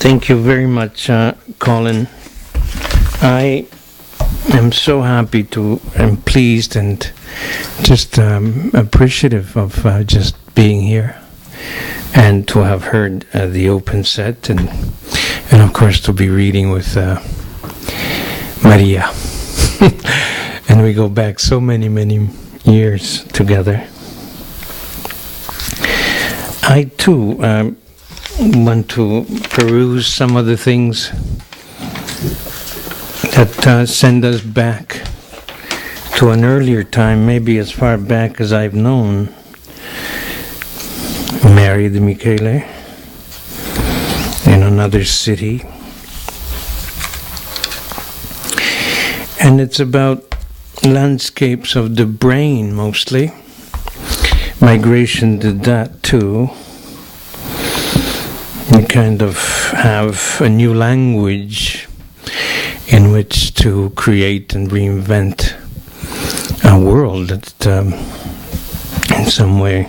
Thank you very much, Colin. I am so happy to, and pleased and just appreciative of just being here and to have heard the open set and of course to be reading with Maria. And we go back so many years together. I too want to peruse some of the things that send us back to an earlier time, maybe as far back as I've known Mary de Michele in another city. And it's about landscapes of the brain mostly. Migration did that too. We kind of have a new language in which to create and reinvent a world that in some way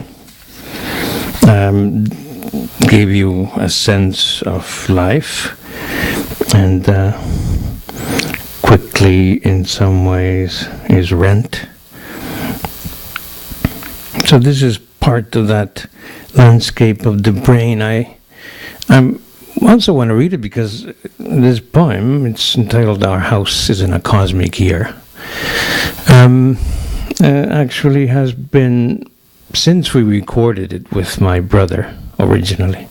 gave you a sense of life and quickly in some ways is rent. So this is part of that landscape of the brain. I also want to read it because this poem, it's entitled Our House is in a Cosmic Year, actually has been, since we recorded it with my brother originally,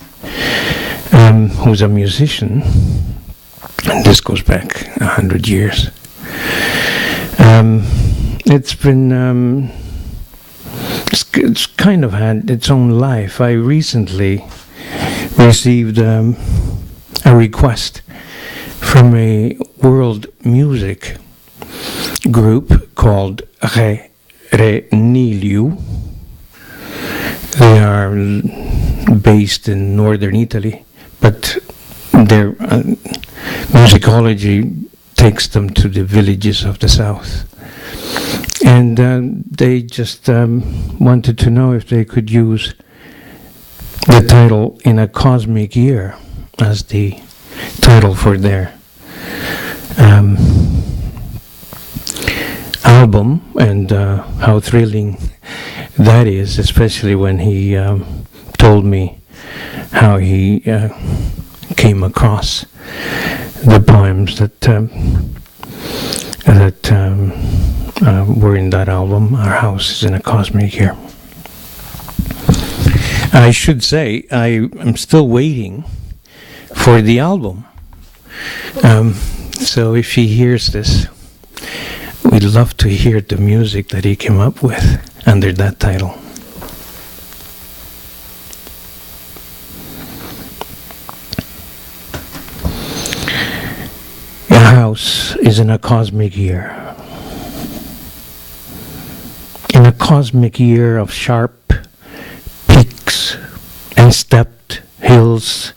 who's a musician, and this goes back 100 years. It's been, it's kind of had its own life. I recently received a request from a world music group called Reniliu. They are based in northern Italy, but their musicology takes them to the villages of the south. And they just wanted to know if they could use the title In a Cosmic Year as the title for their album, and how thrilling that is, especially when he told me how he came across the poems that were in that album. Our House is in a Cosmic Year. I should say I am still waiting for the album. So if he hears this, we'd love to hear the music that he came up with under that title. Your house is in a cosmic year. In a cosmic year of sharp peaks and stepped hills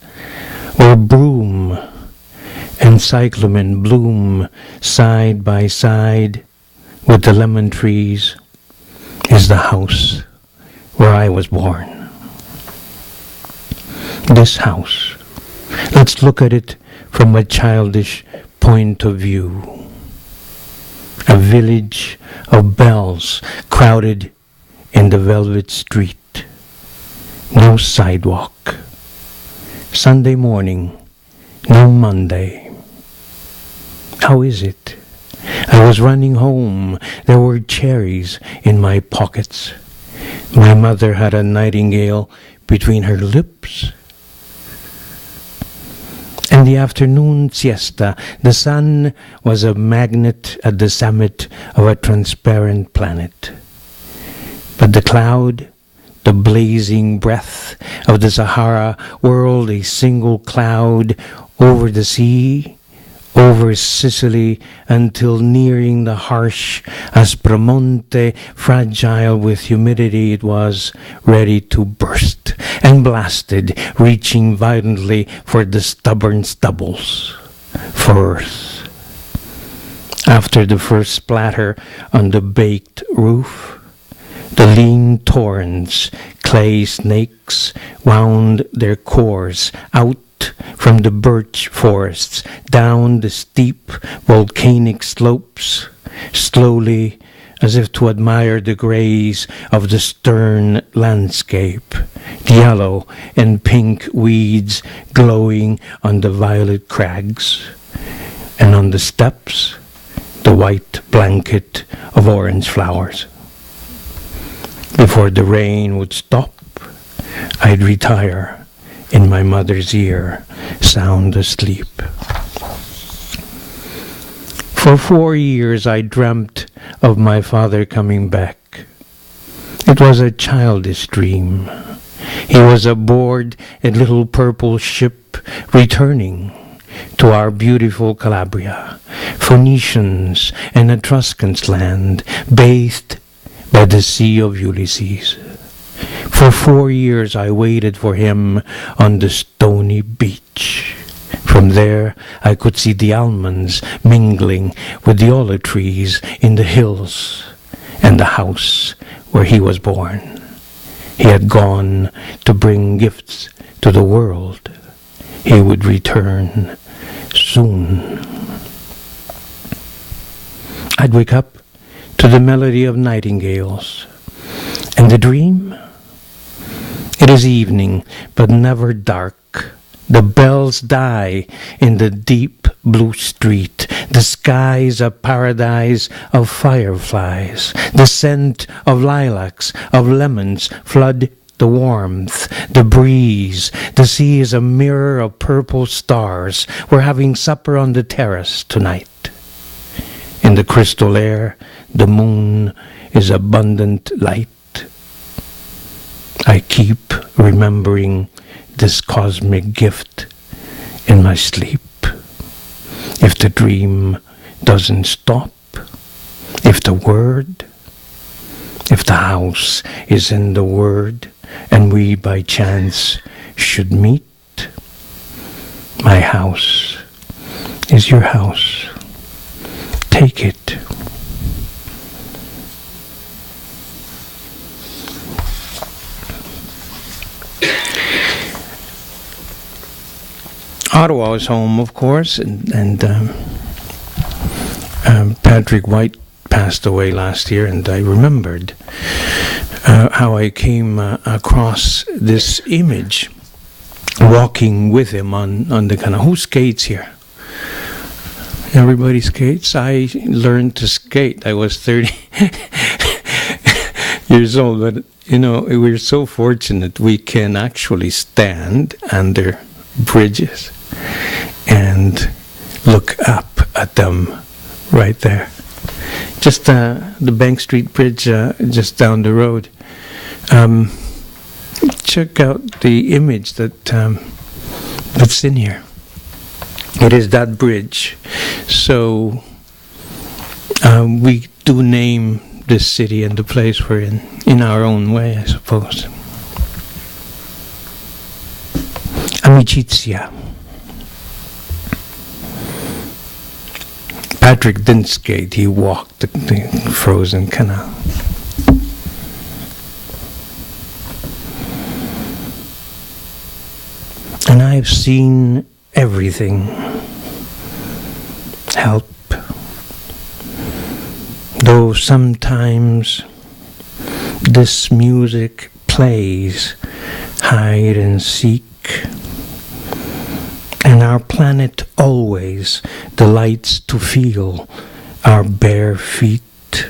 where broom and cyclamen bloom side by side with the lemon trees is the house where I was born. This house, let's look at it from a childish point of view. A village of bells crowded in the velvet street. No sidewalk. Sunday morning, no Monday. How is it? I was running home. There were cherries in my pockets. My mother had a nightingale between her lips. And the afternoon siesta, the sun was a magnet at the summit of a transparent planet. But the cloud, the blazing breath of the Sahara, whirled a single cloud over the sea, over Sicily, until nearing the harsh Aspromonte, fragile with humidity, it was ready to burst, and blasted, reaching violently for the stubborn stubbles, for earth. After the first splatter on the baked roof, the lean torrents, clay snakes, wound their course out from the birch forests down the steep volcanic slopes, slowly, as if to admire the grays of the stern landscape, the yellow and pink weeds glowing on the violet crags, and on the steps, the white blanket of orange flowers. Before the rain would stop, I'd retire in my mother's ear, sound asleep. For 4 years I dreamt of my father coming back. It was a childish dream. He was aboard a little purple ship returning to our beautiful Calabria, Phoenicians and Etruscans' land, bathed by the Sea of Ulysses. For 4 years I waited for him on the stony beach. From there I could see the almonds mingling with the olive trees in the hills and the house where he was born. He had gone to bring gifts to the world. He would return soon. I'd wake up to the melody of nightingales. And the dream? It is evening, but never dark. The bells die in the deep blue street. The sky's a paradise of fireflies. The scent of lilacs, of lemons flood the warmth, the breeze. The sea is a mirror of purple stars. We're having supper on the terrace tonight. In the crystal air, the moon is abundant light. I keep remembering this cosmic gift in my sleep. If the dream doesn't stop, if the house is in the word, and we by chance should meet, my house is your house. Take it. Ottawa was home, of course, and Patrick White passed away last year, and I remembered how I came across this image, walking with him on the kind of, who skates here? Everybody skates? I learned to skate. I was 30 years old, but we're so fortunate we can actually stand under bridges and look up at them right there. Just the Bank Street Bridge just down the road. Check out the image that's in here. It is that bridge. So we do name this city and the place we're in our own way, I suppose. Amicizia. Patrick didn't skate, he walked the frozen canal. And I've seen everything. Help. Though sometimes this music plays hide and seek, and our planet always delights to feel our bare feet,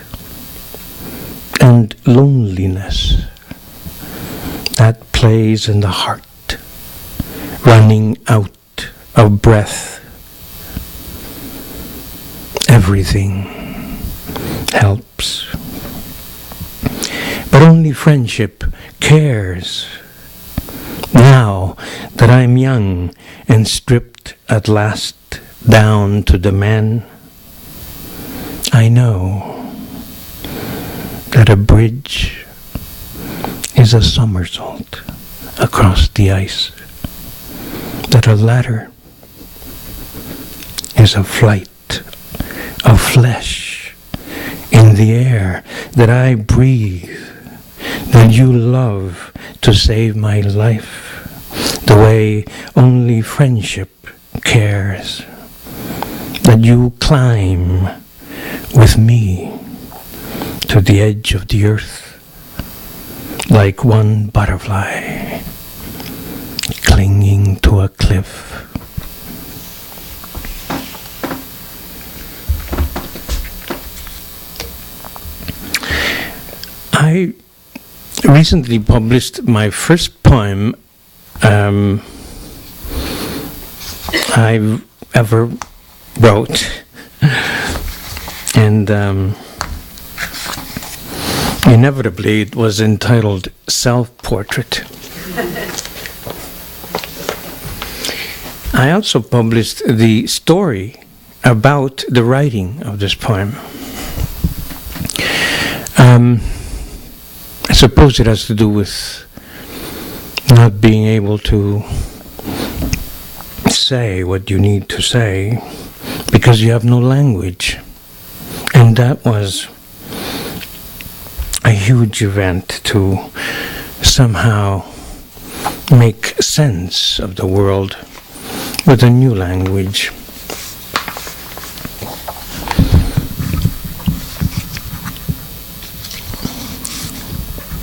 and loneliness that plays in the heart, running out of breath. Everything helps. But only friendship cares. Now that I'm young and stripped at last down to the man, I know that a bridge is a somersault across the ice, that a ladder is a flight of flesh in the air that I breathe, that you love to save my life, the way only friendship cares, that you climb with me to the edge of the earth like one butterfly clinging to a cliff. I recently published my first poem I ever wrote, and inevitably it was entitled Self-Portrait. I also published the story about the writing of this poem. I suppose it has to do with not being able to say what you need to say because you have no language. And that was a huge event to somehow make sense of the world with a new language.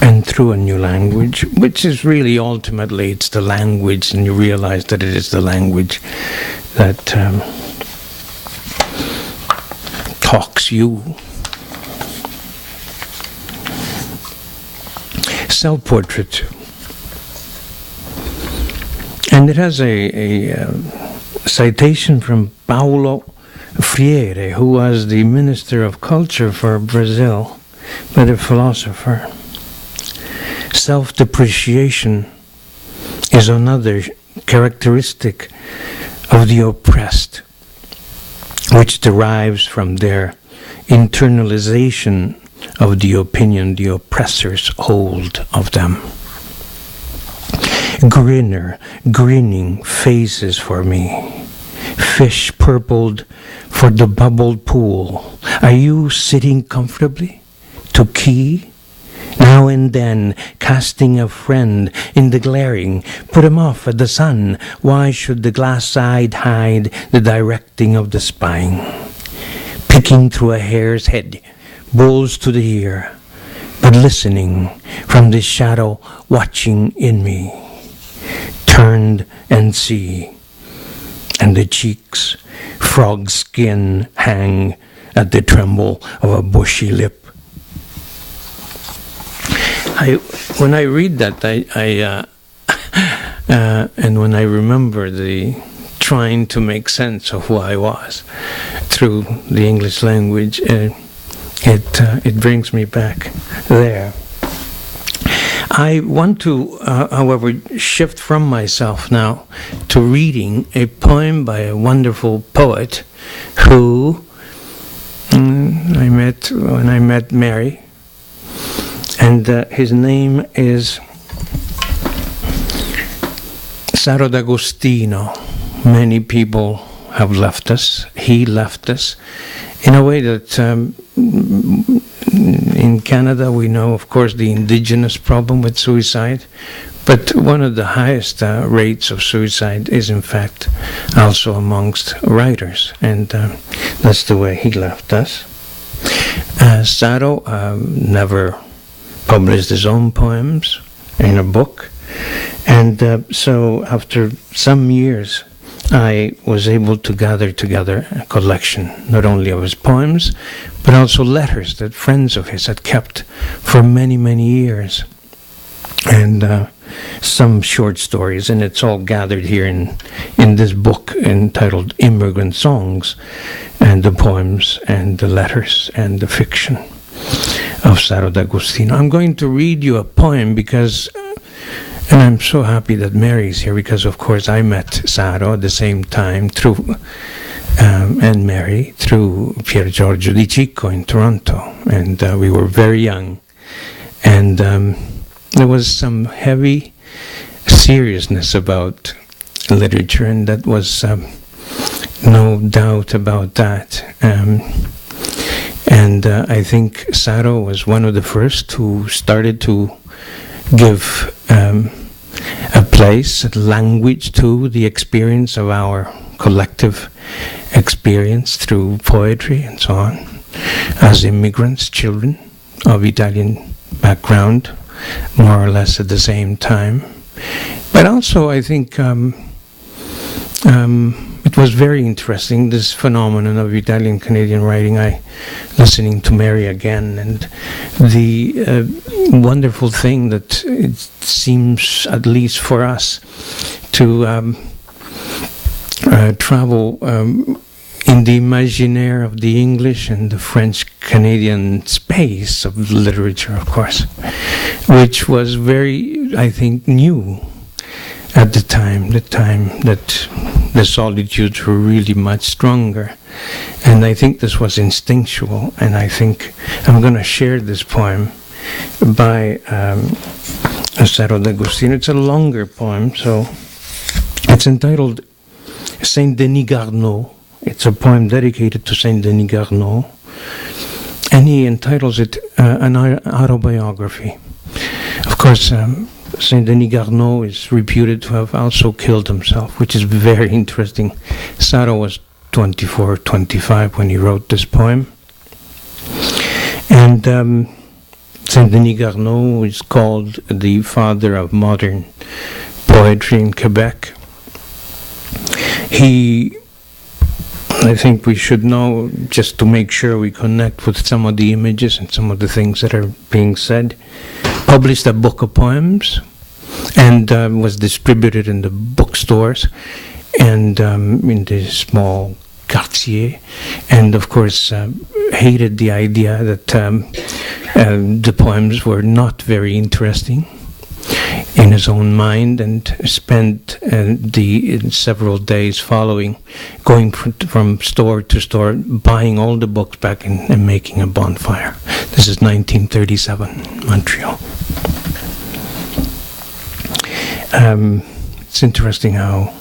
And through a new language, which is really ultimately it's the language, and you realize that it is the language that talks you. Self-portrait. And it has a citation from Paulo Freire, who was the Minister of Culture for Brazil, but a philosopher. Self-depreciation is another characteristic of the oppressed, which derives from their internalization of the opinion the oppressors hold of them. Grinning faces for me, fish purpled for the bubbled pool. Are you sitting comfortably to key? Now and then, casting a friend in the glaring, put him off at the sun. Why should the glass-eyed hide the directing of the spine? Picking through a hare's head, bulls to the ear, but listening from the shadow, watching in me. Turned and see, and the cheeks, frog skin, hang at the tremble of a bushy lip. When I read that, and when I remember the trying to make sense of who I was through the English language, it brings me back there. I want to, however, shift from myself now to reading a poem by a wonderful poet who I met when I met Mary. And his name is Saro D'Agostino. Many people have left us. He left us in a way that in Canada we know, of course, the indigenous problem with suicide. But one of the highest rates of suicide is, in fact, also amongst writers. And that's the way he left us. Saro never published his own poems in a book, and so after some years I was able to gather together a collection not only of his poems but also letters that friends of his had kept for many years, and some short stories, and it's all gathered here in this book entitled Immigrant Songs, and the poems and the letters and the fiction of Saro D'Agostino. I'm going to read you a poem because, and I'm so happy that Mary's here because, of course, I met Saro at the same time through, and Mary through Pier Giorgio Di Cicco in Toronto, and we were very young, and there was some heavy seriousness about literature, and that was no doubt about that. And I think Saro was one of the first who started to give a place, language too, the experience of our collective experience through poetry and so on, as immigrants, children of Italian background, more or less at the same time. But also, I think it was very interesting, this phenomenon of Italian-Canadian writing. Listening to Mary again, and the wonderful thing that it seems, at least for us, to travel in the imaginaire of the English and the French-Canadian space of literature, of course, which was very, I think, new at the time that the solitudes were really much stronger. And I think this was instinctual, and I think I'm going to share this poem by Saro D'Agostino. It's a longer poem, so it's entitled Saint Denis Garneau. It's a poem dedicated to Saint Denis Garneau, and he entitles it an autobiography. Of course, Saint Denis Garneau is reputed to have also killed himself, which is very interesting. Saro was 24, 25 when he wrote this poem. And Saint Denis Garneau is called the father of modern poetry in Quebec. I think we should know, just to make sure we connect with some of the images and some of the things that are being said, published a book of poems and was distributed in the bookstores and in the small quartier, and of course hated the idea that the poems were not very interesting in his own mind, and spent the several days following going from store to store, buying all the books back and making a bonfire. This is 1937, Montreal. It's interesting how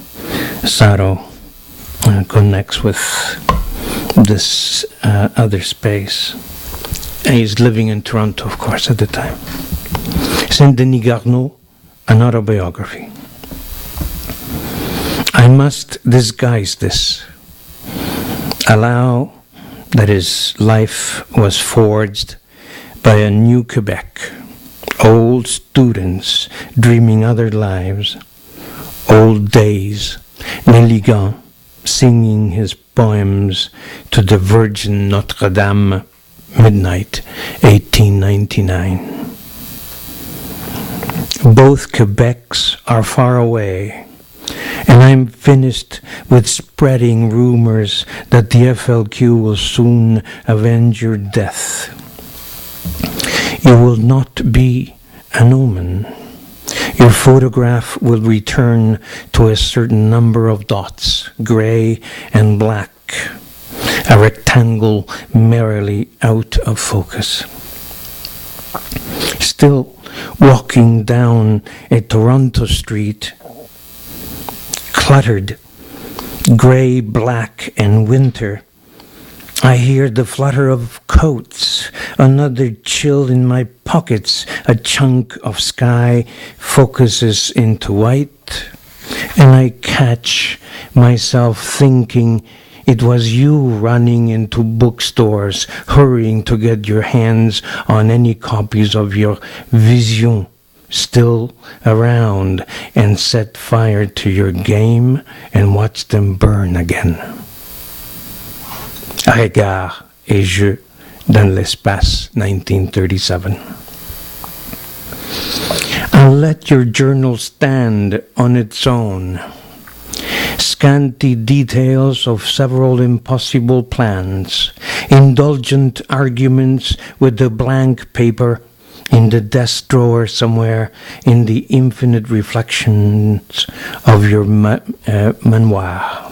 Saro connects with this other space. And he's living in Toronto, of course, at the time. Saint Denis Garneau, an autobiography. I must disguise this. Allow that his life was forged by a new Quebec. Old students dreaming other lives. Old days. Nelligan singing his poems to the Virgin Notre Dame, midnight, 1899. Both Quebecs are far away, and I'm finished with spreading rumors that the FLQ will soon avenge your death. You will not be an omen. Your photograph will return to a certain number of dots, grey and black, a rectangle merrily out of focus. Still walking down a Toronto street, cluttered, grey, black, and winter, I hear the flutter of coats, another chill in my pockets, a chunk of sky focuses into white, and I catch myself thinking it was you running into bookstores, hurrying to get your hands on any copies of your Vision still around, and set fire to your game and watch them burn again. Regard et jeu dans l'espace, 1937. I'll let your journal stand on its own. Scanty details of several impossible plans, indulgent arguments with the blank paper in the desk drawer somewhere in the infinite reflections of your manoir.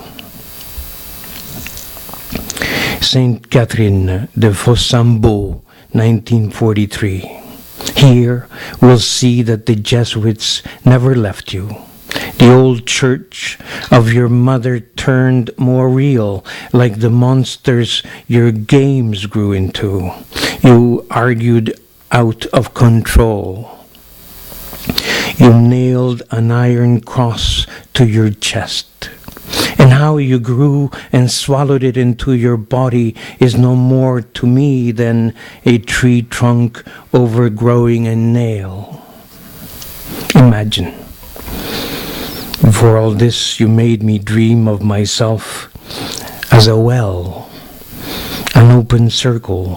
Saint Catherine de Fossambeau, 1943. Here we'll see that the Jesuits never left you. The old church of your mother turned more real, like the monsters your games grew into. You argued out of control. You nailed an iron cross to your chest. And how you grew and swallowed it into your body is no more to me than a tree trunk overgrowing a nail. Imagine. For all this, you made me dream of myself as a well, an open circle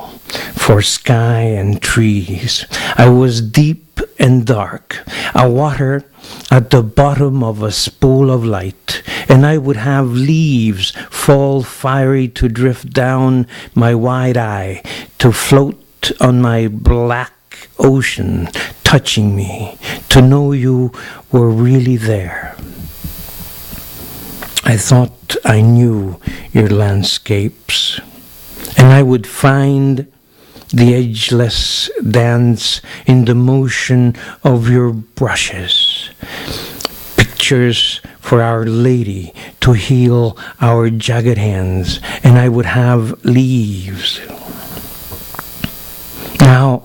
for sky and trees. I was deep and dark, a water at the bottom of a spool of light, and I would have leaves fall fiery to drift down my wide eye, to float on my black ocean, touching me, to know you were really there. I thought I knew your landscapes, and I would find the edgeless dance in the motion of your brushes. Pictures for Our Lady to heal our jagged hands, and I would have leaves. Now,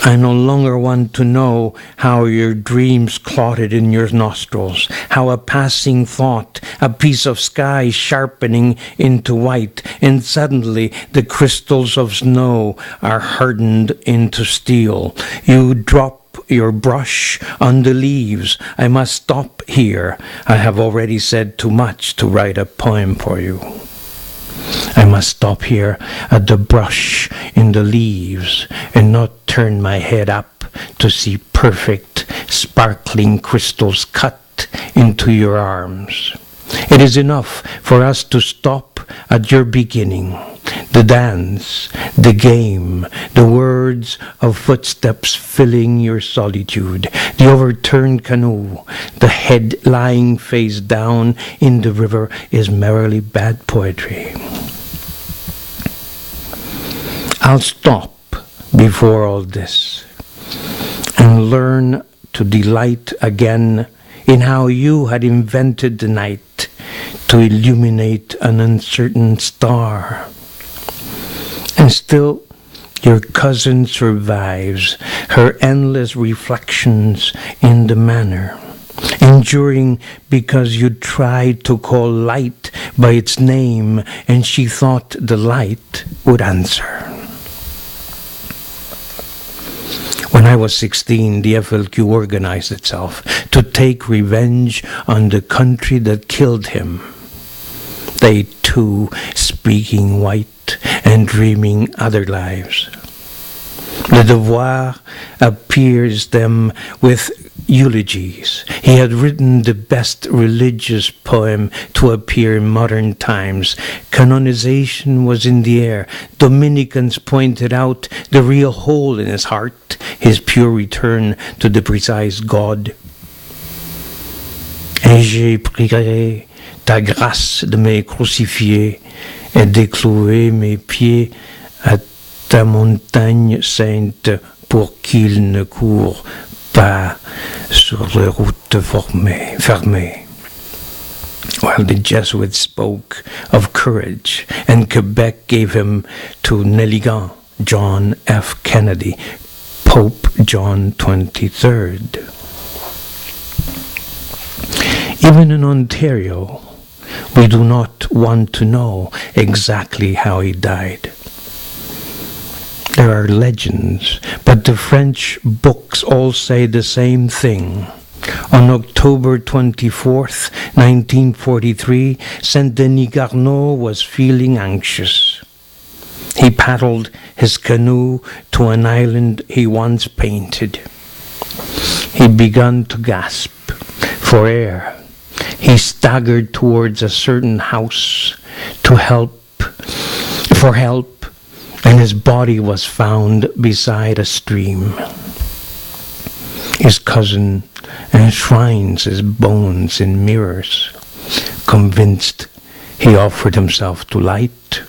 I no longer want to know how your dreams clotted in your nostrils, how a passing thought, a piece of sky sharpening into white, and suddenly the crystals of snow are hardened into steel. You drop your brush on the leaves. I must stop here. I have already said too much to write a poem for you. I must stop here at the brush in the leaves and not turn my head up to see perfect, sparkling crystals cut into your arms. It is enough for us to stop at your beginning. The dance, the game, the words of footsteps filling your solitude, the overturned canoe, the head lying face down in the river is merely bad poetry. I'll stop before all this and learn to delight again in how you had invented the night to illuminate an uncertain star. And still your cousin survives, her endless reflections in the manor, enduring because you tried to call light by its name and she thought the light would answer. When I was 16, the FLQ organized itself to take revenge on the country that killed him. They too speaking white and dreaming other lives. Le Devoir appears them with eulogies. He had written the best religious poem to appear in modern times. Canonization was in the air. Dominicans pointed out the real hole in his heart, his pure return to the precise God. Et je prierai ta grâce de me crucifier et de clouer mes pieds à ta montagne sainte pour qu'ils ne courent pas sur les routes fermées. While the Jesuits spoke of courage, and Quebec gave him to Nelligan, John F. Kennedy, Pope John XXIII. Even in Ontario, we do not want to know exactly how he died. There are legends, but the French books all say the same thing. On October 24th, 1943, Saint-Denis Garneau was feeling anxious. He paddled his canoe to an island he once painted. He began to gasp for air. He staggered towards a certain house for help, and his body was found beside a stream. His cousin enshrines his bones in mirrors, convinced he offered himself to light,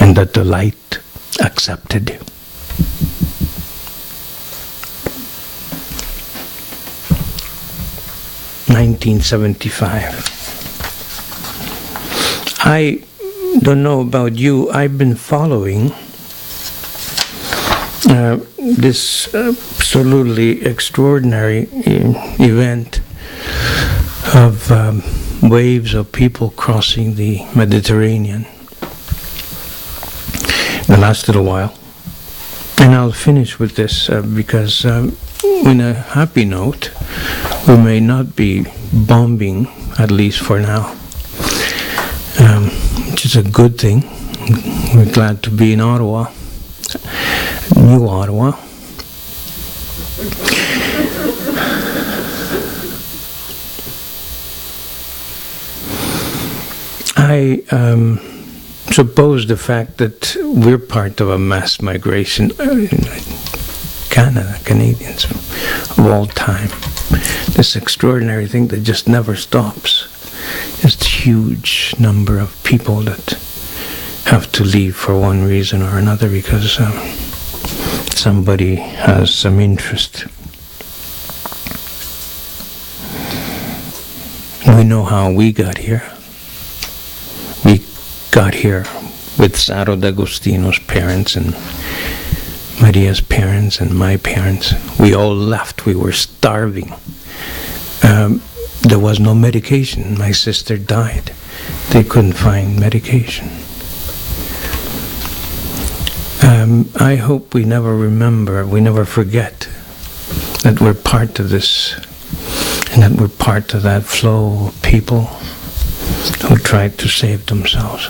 and that the light accepted. (1975). I don't know about you, I've been following this absolutely extraordinary event of waves of people crossing the Mediterranean. It lasted a while. And I'll finish with this because on a happy note, we may not be bombing, at least for now, which is a good thing. We're glad to be in Ottawa, New Ottawa. I suppose the fact that we're part of a mass migration, Canadians of all time, this extraordinary thing that just never stops. Just a huge number of people that have to leave for one reason or another because somebody has some interest. We know how we got here. We got here with Saro D'Agostino's parents and Maria's parents and my parents. We all left. We were starving. There was no medication. My sister died. They couldn't find medication. I hope we never forget that we're part of this and that we're part of that flow of people who tried to save themselves.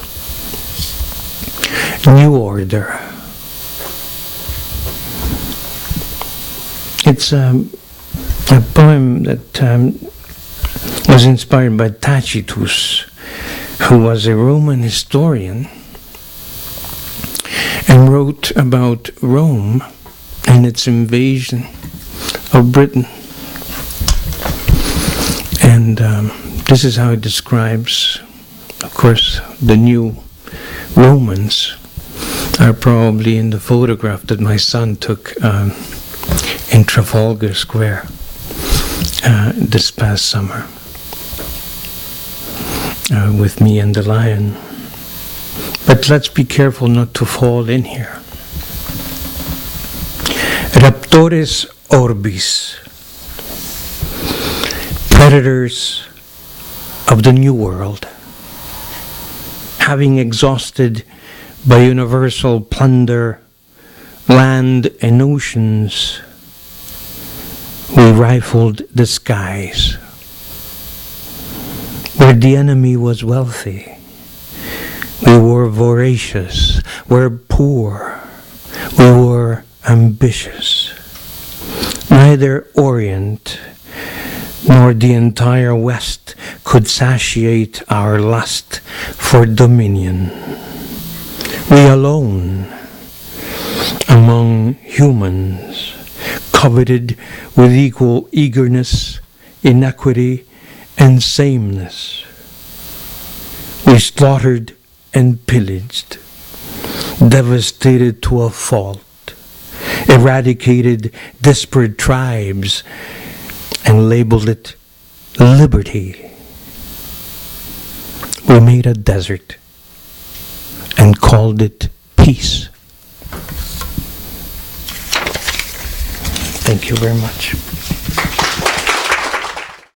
New Order. It's a poem that was inspired by Tacitus, who was a Roman historian and wrote about Rome and its invasion of Britain. And this is how it describes, of course, the new Romans are probably in the photograph that my son took in Trafalgar Square this past summer with me and the lion. But let's be careful not to fall in here. Raptores orbis, predators of the New World, having exhausted by universal plunder land and oceans, we rifled the skies. Where the enemy was wealthy, we were voracious, we're poor, we were ambitious. Neither Orient nor the entire West could satiate our lust for dominion. We alone, among humans, coveted with equal eagerness, inequity, and sameness. We slaughtered and pillaged, devastated to a fault, eradicated disparate tribes, and labeled it liberty. We made a desert and called it peace. Thank you very much.